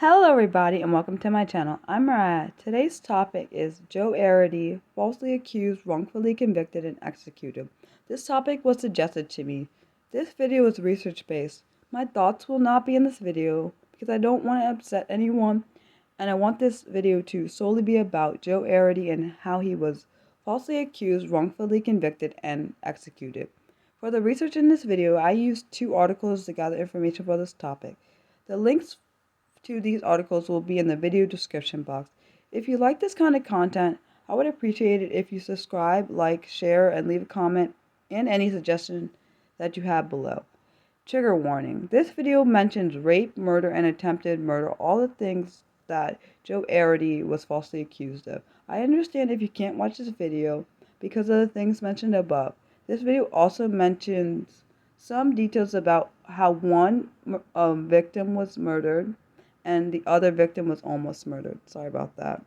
Hello everybody and welcome to my channel. I'm Mariah. Today's topic is Joe Arridy, falsely accused, wrongfully convicted, and executed. This topic was suggested to me. This video is research based. My thoughts will not be in this video because I don't want to upset anyone, and I want this video to solely be about Joe Arridy and how he was falsely accused, wrongfully convicted, and executed. For the research in this video, I used 2 articles to gather information for this topic. The links to these articles will be in the video description box. If you like this kind of content, I would appreciate it if you subscribe, like, share, and leave a comment and any suggestion that you have below. Trigger warning. This video mentions rape, murder, and attempted murder, all the things that Joe Arridy was falsely accused of. I understand if you can't watch this video because of the things mentioned above. This video also mentions some details about how one victim was murdered and the other victim was almost murdered. Sorry about that.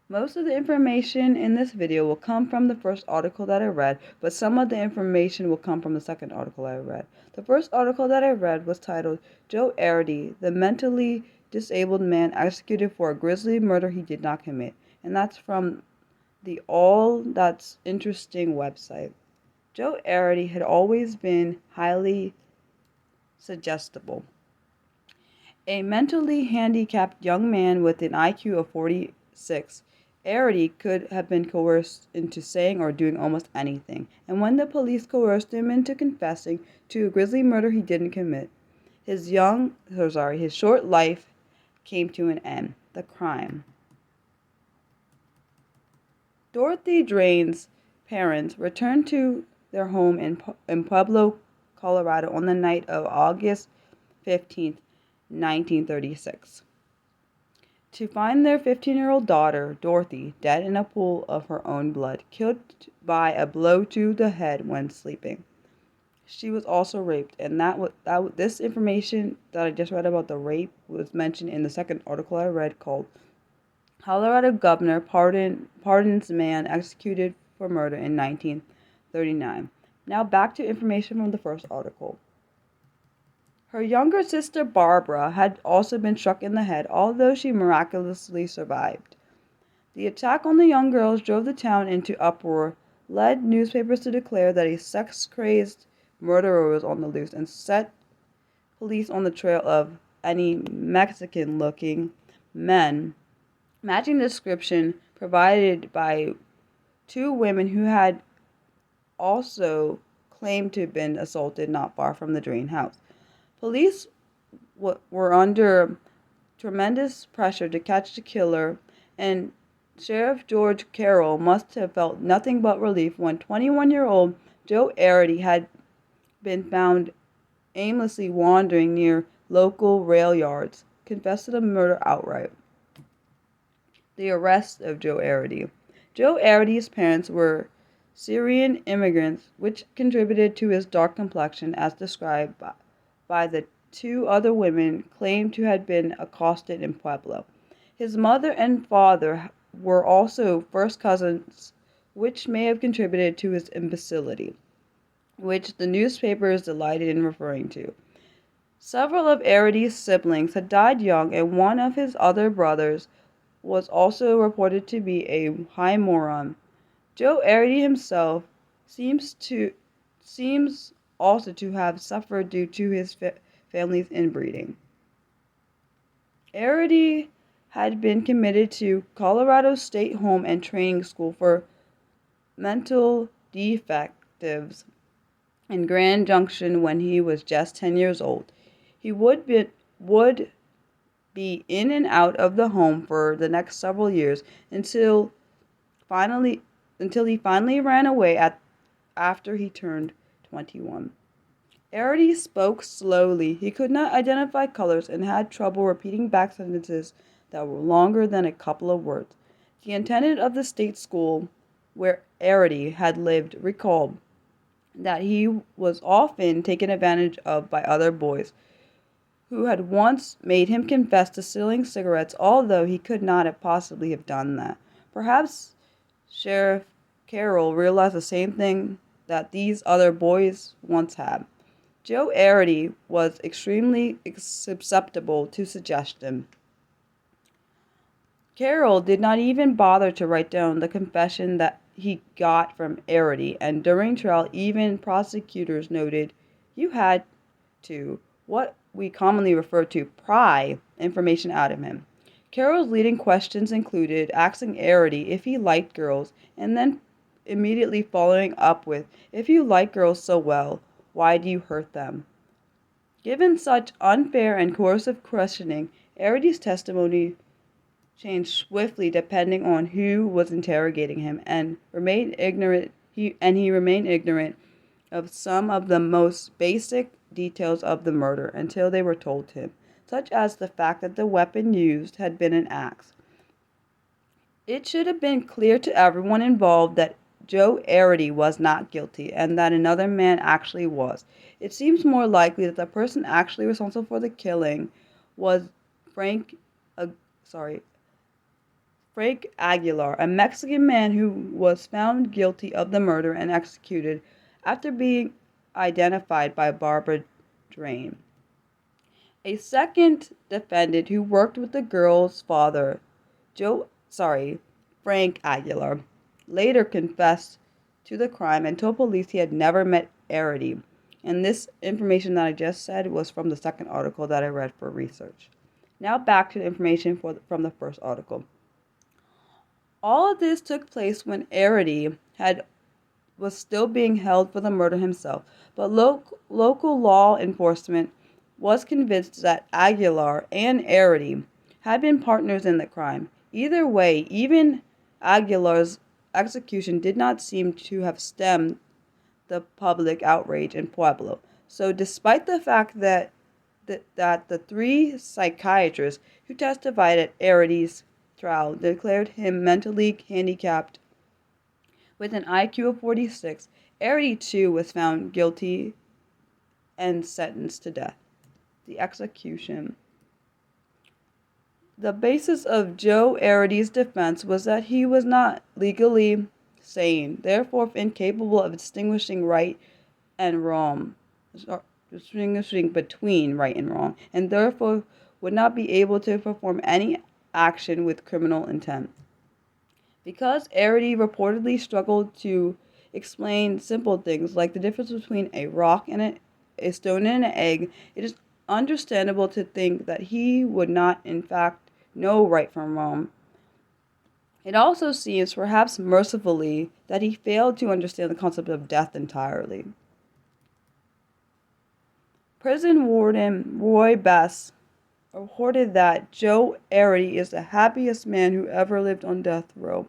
Most of the information in this video will come from the first article that I read, but some of the information will come from the second article I read. The first article that I read was titled, Joe Arridy, the mentally disabled man executed for a grisly murder he did not commit. And that's from the All That's Interesting website. Joe Arridy had always been highly suggestible. A mentally handicapped young man with an IQ of 46, Arridy could have been coerced into saying or doing almost anything, and when the police coerced him into confessing to a grisly murder he didn't commit, his short life came to an end. The crime. Dorothy Drain's parents returned to their home in Pueblo, Colorado on the night of August 15th, 1936, to find their 15-year-old daughter, Dorothy, dead in a pool of her own blood, killed by a blow to the head when sleeping. She was also raped, and this information that I just read about the rape was mentioned in the second article I read called Colorado Governor Pardons Man Executed for Murder in 1939. Now back to information from the first article. Her younger sister Barbara had also been struck in the head, although she miraculously survived. The attack on the young girls drove the town into uproar, led newspapers to declare that a sex-crazed murderer was on the loose, and set police on the trail of any Mexican-looking men, matching the description provided by 2 women who had also claimed to have been assaulted not far from the Drain house. Police were under tremendous pressure to catch the killer, and Sheriff George Carroll must have felt nothing but relief when 21-year-old Joe Arridy had been found aimlessly wandering near local rail yards, confessed to the murder outright. The arrest of Joe Arridy. Joe Arridy's parents were Syrian immigrants, which contributed to his dark complexion as described by the 2 other women claimed to have been accosted in Pueblo. His mother and father were also first cousins, which may have contributed to his imbecility, which the newspapers delighted in referring to. Several of Arridy's siblings had died young, and one of his other brothers was also reported to be a high moron. Joe Arridy himself seems also to have suffered due to his family's inbreeding. Arridy had been committed to Colorado State Home and Training School for Mental Defectives in Grand Junction when he was just 10 years old. He would be in and out of the home for the next several years until he finally ran away after he turned 21. Arridy spoke slowly. He could not identify colors and had trouble repeating back sentences that were longer than a couple of words. The intendant of the state school where Arridy had lived recalled that he was often taken advantage of by other boys who had once made him confess to stealing cigarettes, although he could not have possibly have done that. Perhaps Sheriff Carroll realized the same thing that these other boys once had. Joe Arridy was extremely susceptible to suggestion. Carroll did not even bother to write down the confession that he got from Arridy, and during trial, even prosecutors noted you had to, what we commonly refer to, pry information out of him. Carroll's leading questions included asking Arridy if he liked girls, and then immediately following up with, if you like girls so well, why do you hurt them? Given such unfair and coercive questioning, Arridy's testimony changed swiftly depending on who was interrogating him, and he remained ignorant of some of the most basic details of the murder until they were told to him, such as the fact that the weapon used had been an axe. It should have been clear to everyone involved that Joe Arridy was not guilty and that another man actually was. It seems more likely that the person actually responsible for the killing was Frank Aguilar, a Mexican man who was found guilty of the murder and executed after being identified by Barbara Drain. A second defendant who worked with the girl's father, Frank Aguilar, later confessed to the crime and told police he had never met Arridy. And this information that I just said was from the second article that I read for research. Now back to the information from the first article. All of this took place when Arridy was still being held for the murder himself, but local law enforcement was convinced that Aguilar and Arridy had been partners in the crime. Either way, even Aguilar's execution did not seem to have stemmed the public outrage in Pueblo. So despite the fact that the three psychiatrists who testified at Arridy's trial declared him mentally handicapped with an IQ of 46, Arridy too was found guilty and sentenced to death. The execution. The basis of Joe Arridy's defense was that he was not legally sane, therefore incapable of distinguishing between right and wrong, and therefore would not be able to perform any action with criminal intent. Because Arridy reportedly struggled to explain simple things like the difference between a rock and a stone and an egg, it is understandable to think that he would not, in fact, know right from wrong. It also seems, perhaps mercifully, that he failed to understand the concept of death entirely. Prison warden Roy Bess reported that Joe Arridy is the happiest man who ever lived on death row,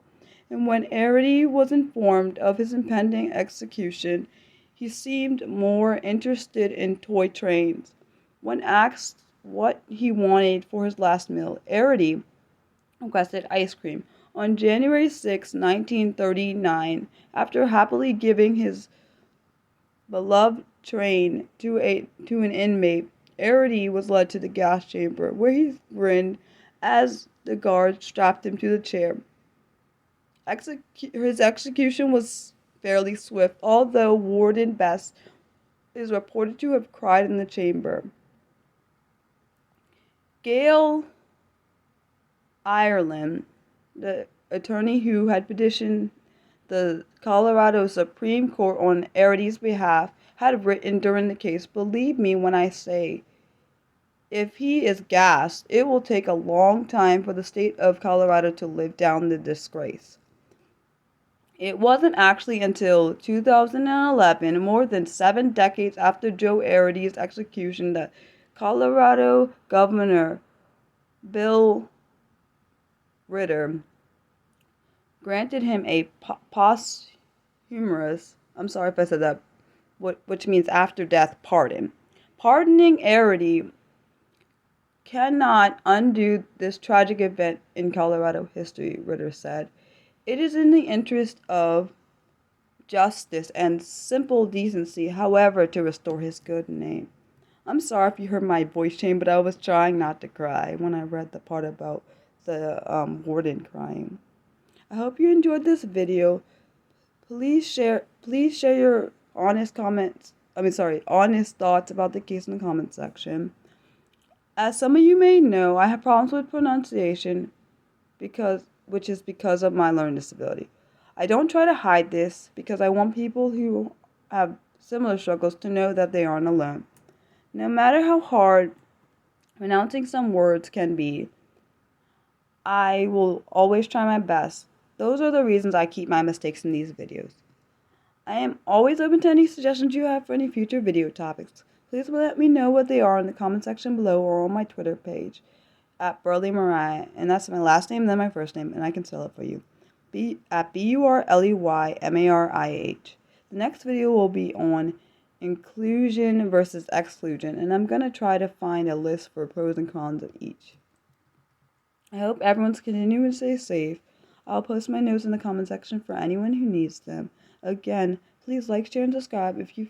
and when Arridy was informed of his impending execution, he seemed more interested in toy trains. When asked what he wanted for his last meal, Arridy requested ice cream. On January 6, 1939, after happily giving his beloved train to an inmate, Arridy was led to the gas chamber, where he grinned as the guard strapped him to the chair. His execution was fairly swift, although Warden Bess is reported to have cried in the chamber. Gail Ireland, the attorney who had petitioned the Colorado Supreme Court on Arridy's behalf, had written during the case, "Believe me when I say, if he is gassed, it will take a long time for the state of Colorado to live down the disgrace." It wasn't actually until 2011, more than 7 decades after Joe Arridy's execution, that Colorado Governor Bill Ritter granted him a posthumous, I'm sorry if I said that, which means after death, pardon. Pardoning Arridy cannot undo this tragic event in Colorado history, Ritter said. It is in the interest of justice and simple decency, however, to restore his good name. I'm sorry if you heard my voice change, but I was trying not to cry when I read the part about the warden crying. I hope you enjoyed this video. Please share your honest comments honest thoughts about the case in the comment section. As some of you may know, I have problems with pronunciation which is because of my learning disability. I don't try to hide this because I want people who have similar struggles to know that they aren't alone. No matter how hard pronouncing some words can be, I will always try my best. Those are the reasons I keep my mistakes in these videos. I am always open to any suggestions you have for any future video topics. Please let me know what they are in the comment section below or on my Twitter page at Burley Mariah, and that's my last name then my first name, and I can spell it for you. At BURLEYMARIH. The next video will be on inclusion versus exclusion, and I'm going to try to find a list for pros and cons of each. I hope everyone's continuing to stay safe. I'll post my notes in the comment section for anyone who needs them. Again, please like, share, and subscribe if you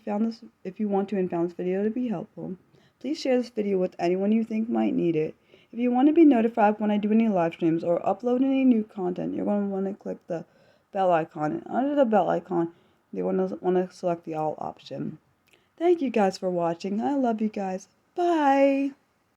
want to and found this video to be helpful. Please share this video with anyone you think might need it. If you want to be notified when I do any live streams or upload any new content, you're going to want to click the bell icon. And under the bell icon, you're going to want to select the all option. Thank you guys for watching. I love you guys. Bye!